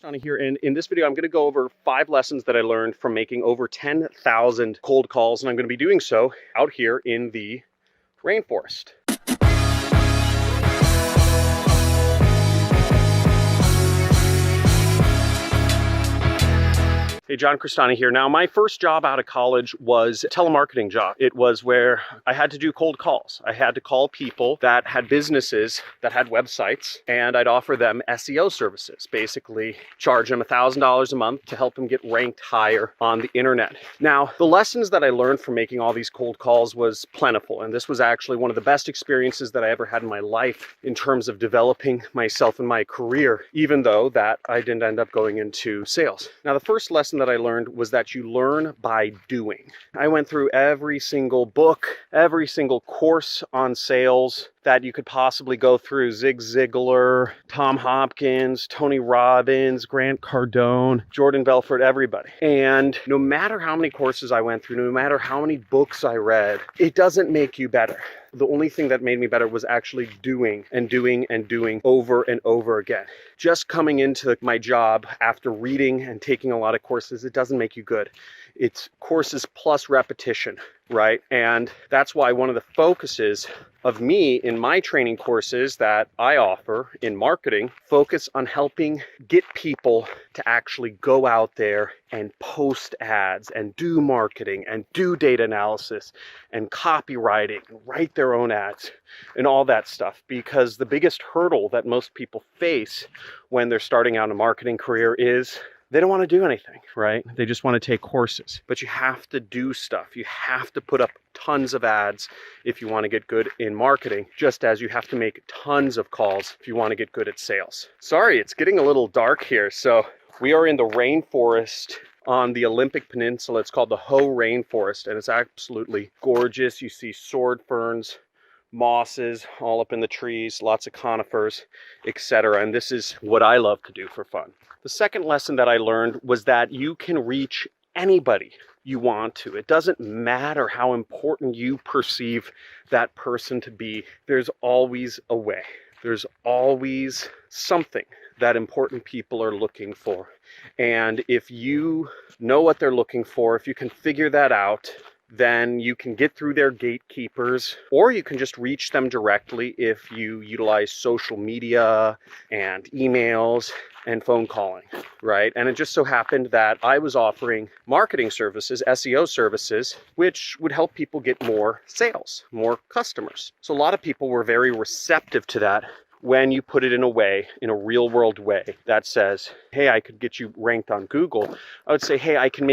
On here, and in this video I'm going to go over 5 lessons that I learned from making over 10,000 cold calls, and I'm going to be doing so out here in the rainforest. Hey, John Crestani here. Now, my first job out of college was a telemarketing job. It was where I had to do cold calls. I had to call people that had businesses that had websites, and I'd offer them SEO services, basically charge them $1,000 a month to help them get ranked higher on the internet. Now, the lessons that I learned from making all these cold calls was plentiful, and this was actually one of the best experiences that I ever had in my life in terms of developing myself in my career, even though that I didn't end up going into sales. Now, the first lesson that I learned was that you learn by doing. I went through every single book, every single course on sales that you could possibly go through. Zig Ziglar, Tom Hopkins, Tony Robbins, Grant Cardone, Jordan Belfort, everybody. And no matter how many courses I went through, no matter how many books I read, it doesn't make you better. The only thing that made me better was actually doing and doing and doing over and over again. Just coming into my job after reading and taking a lot of courses, it doesn't make you good. It's courses plus repetition, right? And that's why one of the focuses of me in my training courses that I offer in marketing focus on helping get people to actually go out there and post ads and do marketing and do data analysis and copywriting and write their own ads and all that stuff. Because the biggest hurdle that most people face when they're starting out a marketing career is they don't want to do anything, right? They just want to take courses. But you have to do stuff. You have to put up tons of ads if you want to get good in marketing, just as you have to make tons of calls if you want to get good at sales. Sorry, it's getting a little dark here. So we are in the rainforest on the Olympic Peninsula. It's called the Hoh Rainforest, and it's absolutely gorgeous. You see sword ferns, mosses all up in the trees, lots of conifers, etc. And this is what I love to do for fun. The second lesson that I learned was that you can reach anybody you want to. It doesn't matter how important you perceive that person to be. There's always a way. There's always something that important people are looking for. And if you know what they're looking for, if you can figure that out, then you can get through their gatekeepers, or you can just reach them directly if you utilize social media and emails and phone calling, right? And it just so happened that I was offering marketing services, SEO services, which would help people get more sales, more customers. So a lot of people were very receptive to that when you put it in a way, in a real world way that says, hey, I could get you ranked on Google. I would say, hey, I can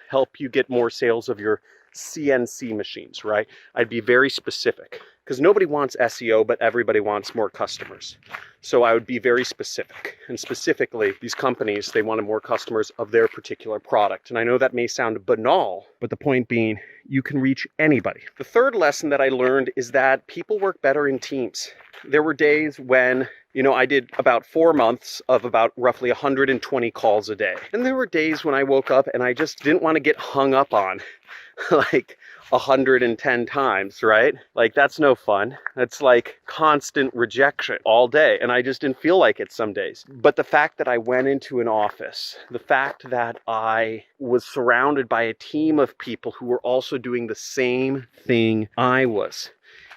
help you get more sales of your CNC machines, right? I'd be very specific because nobody wants SEO, but everybody wants more customers. So I would be very specific. And specifically, these companies, they wanted more customers of their particular product. And I know that may sound banal, but the point being, you can reach anybody. The third lesson that I learned is that people work better in teams. There were days when I did about 4 months of about roughly 120 calls a day. And there were days when I woke up and I just didn't want to get hung up on like 110 times, right? Like, that's no fun. That's like constant rejection all day. And I just didn't feel like it some days. But the fact that I went into an office, the fact that I was surrounded by a team of people who were also doing the same thing I was,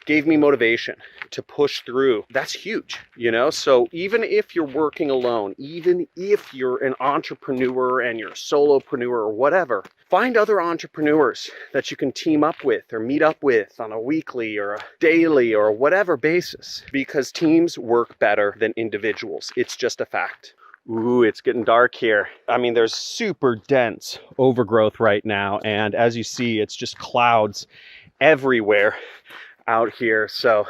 gave me motivation to push through. That's huge, So even if you're working alone, even if you're an entrepreneur and you're a solopreneur or whatever, find other entrepreneurs that you can team up with or meet up with on a weekly or a daily or whatever basis, because teams work better than individuals. It's just a fact. Ooh, it's getting dark here. I mean, there's super dense overgrowth right now. And as you see, it's just clouds everywhere out here. So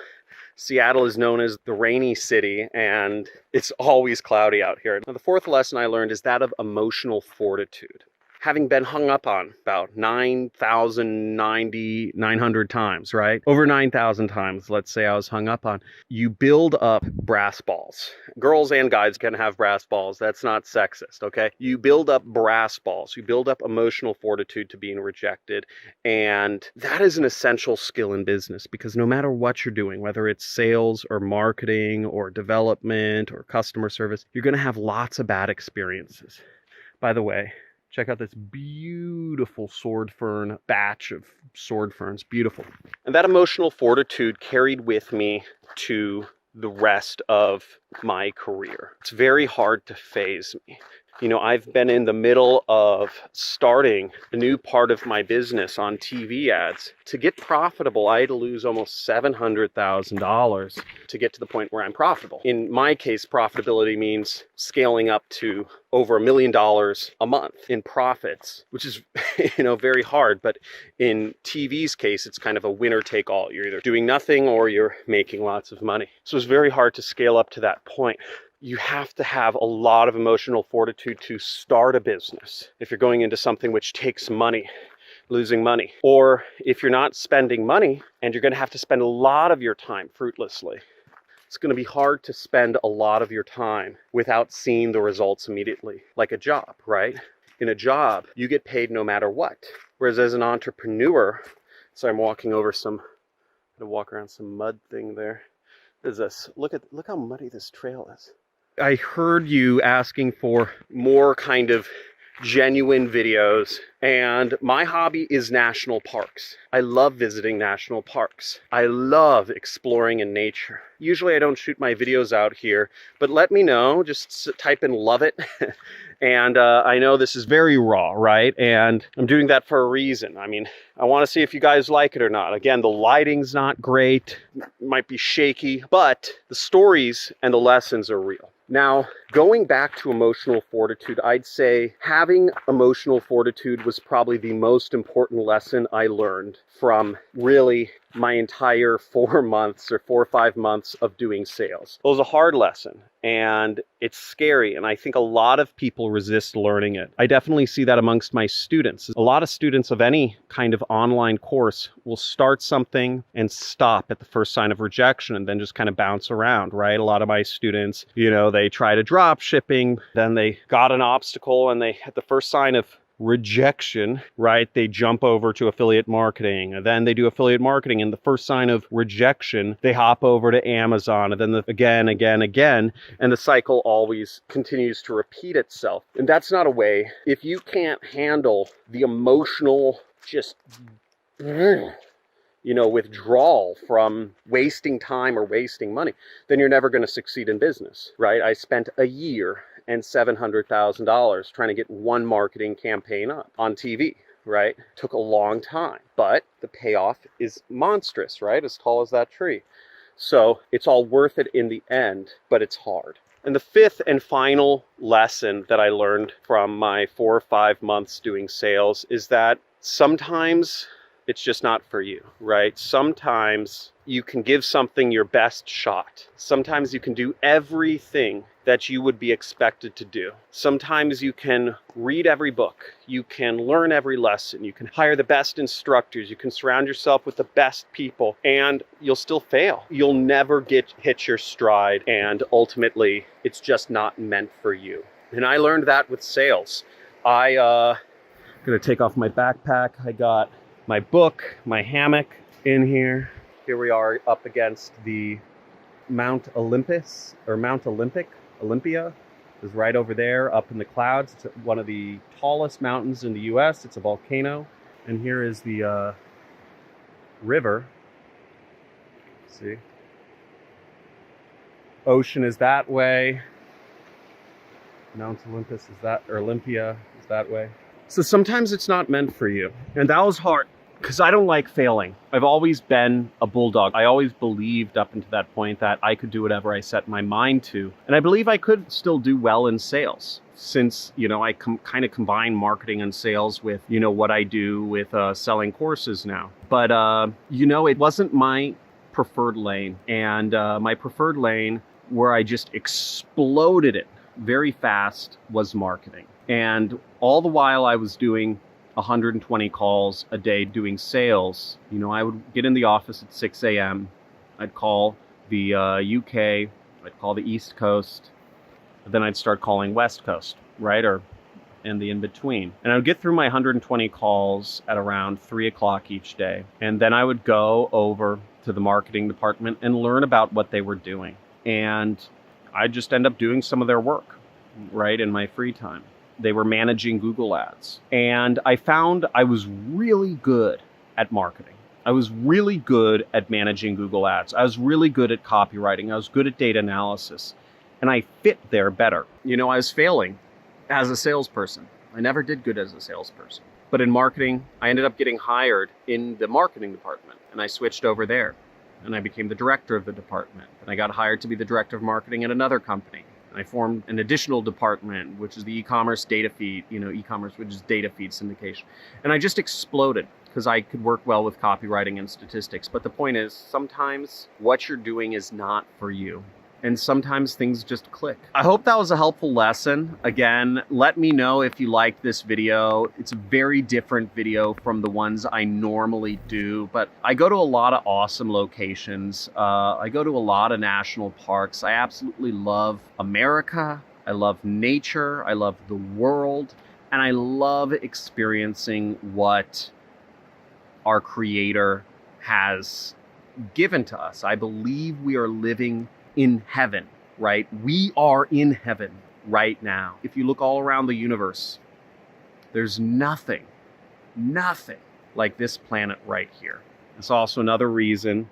Seattle is known as the rainy city, and it's always cloudy out here. Now, the fourth lesson I learned is that of emotional fortitude. having been hung up on about 900 times, right? Over 9,000 times, let's say I was hung up on. You build up brass balls. Girls and guys can have brass balls. That's not sexist, okay? You build up brass balls. You build up emotional fortitude to being rejected. And that is an essential skill in business, because no matter what you're doing, whether it's sales or marketing or development or customer service, you're going to have lots of bad experiences. By the way, check out this beautiful sword fern batch of sword ferns. Beautiful. And that emotional fortitude carried with me to the rest of my career. It's very hard to phase me. You know, I've been in the middle of starting a new part of my business on TV ads. To get profitable, I had to lose almost $700,000 to get to the point where I'm profitable. In my case, profitability means scaling up to over $1 million a month in profits, which is, very hard. But in TV's case, it's kind of a winner take all. You're either doing nothing or you're making lots of money. So it's very hard to scale up to that point. You have to have a lot of emotional fortitude to start a business. If you're going into something which takes money, losing money, or if you're not spending money and you're going to have to spend a lot of your time fruitlessly, it's going to be hard to spend a lot of your time without seeing the results immediately, like a job, right? In a job, you get paid no matter what. Whereas as an entrepreneur, so I'm walking over I'm going to walk around some mud thing there. There's this, look how muddy this trail is. I heard you asking for more kind of genuine videos, and my hobby is national parks. I love visiting national parks. I love exploring in nature. Usually I don't shoot my videos out here, but let me know, just type in love it. And I know this is very raw, right? And I'm doing that for a reason. I mean, I want to see if you guys like it or not. Again, the lighting's not great, might be shaky, but the stories and the lessons are real. Now, going back to emotional fortitude, I'd say having emotional fortitude was probably the most important lesson I learned from really my entire 4 months or 4 or 5 months of doing sales. It was a hard lesson, and it's scary, and I think a lot of people resist learning it. I definitely see that amongst my students. A lot of students of any kind of online course will start something and stop at the first sign of rejection and then just kind of bounce around, right? A lot of my students, they try to drop shipping, then they got an obstacle, and they, at the first sign of rejection, right, they jump over to affiliate marketing, and then they do affiliate marketing, and the first sign of rejection, they hop over to Amazon, and then again, and the cycle always continues to repeat itself. And that's not a way. If you can't handle the emotional withdrawal from wasting time or wasting money, then you're never going to succeed in business, right? I spent a year and $700,000 trying to get one marketing campaign up on TV, right? Took a long time, but the payoff is monstrous, right? As tall as that tree. So it's all worth it in the end, but it's hard. And the fifth and final lesson that I learned from my 4 or 5 months doing sales is that sometimes it's just not for you, right? Sometimes you can give something your best shot. Sometimes you can do everything that you would be expected to do. Sometimes you can read every book. You can learn every lesson. You can hire the best instructors. You can surround yourself with the best people, and you'll still fail. You'll never hit your stride, and ultimately, it's just not meant for you. And I learned that with sales. I'm gonna take off my backpack. I got my book, my hammock in here. Here we are up against the Mount Olympus, or Mount Olympic. Olympia is right over there up in the clouds. It's one of the tallest mountains in the US. It's a volcano. And here is the river. See? Ocean is that way. Mount Olympus is that, or Olympia is that way. So sometimes it's not meant for you. And that was hard, because I don't like failing. I've always been a bulldog. I always believed up until that point that I could do whatever I set my mind to. And I believe I could still do well in sales, since, I kind of combine marketing and sales with, what I do with selling courses now. But, it wasn't my preferred lane. And my preferred lane, where I just exploded it, very fast was marketing. And all the while I was doing 120 calls a day doing sales, I would get in the office at 6 a.m. I'd call the UK, I'd call the East Coast, then I'd start calling West Coast, right? And the in-between. And I would get through my 120 calls at around 3 o'clock each day. And then I would go over to the marketing department and learn about what they were doing. And I'd just end up doing some of their work, right, in my free time. They were managing Google Ads. And I found I was really good at marketing. I was really good at managing Google Ads. I was really good at copywriting. I was good at data analysis. And I fit there better. I was failing as a salesperson. I never did good as a salesperson. But in marketing, I ended up getting hired in the marketing department, and I switched over there. And I became the director of the department. And I got hired to be the director of marketing at another company. And I formed an additional department, which is the e-commerce data feed, e-commerce, which is data feed syndication. And I just exploded because I could work well with copywriting and statistics. But the point is, sometimes what you're doing is not for you. And sometimes things just click. I hope that was a helpful lesson. Again, let me know if you liked this video. It's a very different video from the ones I normally do, but I go to a lot of awesome locations. I go to a lot of national parks. I absolutely love America. I love nature. I love the world. And I love experiencing what our Creator has given to us. I believe we are living in heaven, right? We are in heaven right now. If you look all around the universe, there's nothing like this planet right here. It's also another reason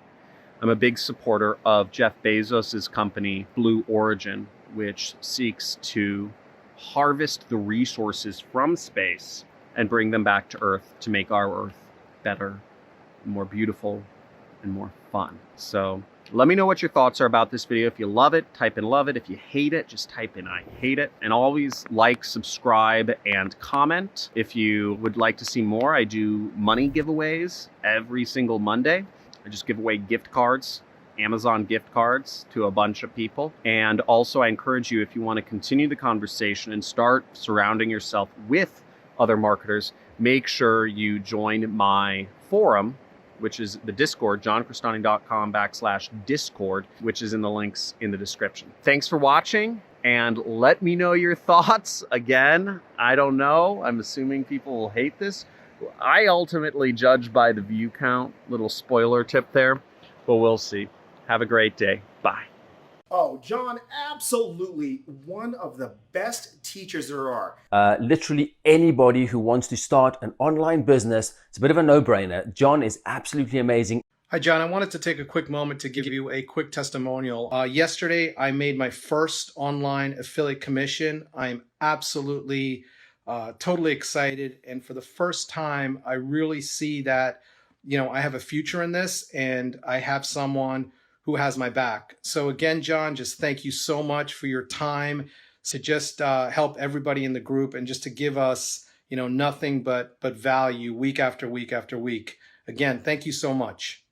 I'm a big supporter of Jeff Bezos' company, Blue Origin, which seeks to harvest the resources from space and bring them back to Earth to make our Earth better, more beautiful, and more fun. So let me know what your thoughts are about this video. If you love it, type in love it. If you hate it, just type in I hate it. And always like, subscribe, and comment. If you would like to see more, I do money giveaways every single Monday. I just give away gift cards, Amazon gift cards, to a bunch of people. And also I encourage you, if you want to continue the conversation and start surrounding yourself with other marketers, make sure you join my forum, which is the Discord, johncristani.com/Discord, which is in the links in the description. Thanks for watching, and let me know your thoughts. Again, I don't know. I'm assuming people will hate this. I ultimately judge by the view count. Little spoiler tip there, but we'll see. Have a great day. Bye. Oh, John, absolutely one of the best teachers there are. Literally anybody who wants to start an online business, it's a bit of a no-brainer. John is absolutely amazing. Hi, John. I wanted to take a quick moment to give you a quick testimonial. Yesterday, I made my first online affiliate commission. I'm absolutely, totally excited. And for the first time, I really see that, I have a future in this and I have someone who has my back. So again, John, just thank you so much for your time to just help everybody in the group and just to give us, nothing but value week after week after week. Again, thank you so much.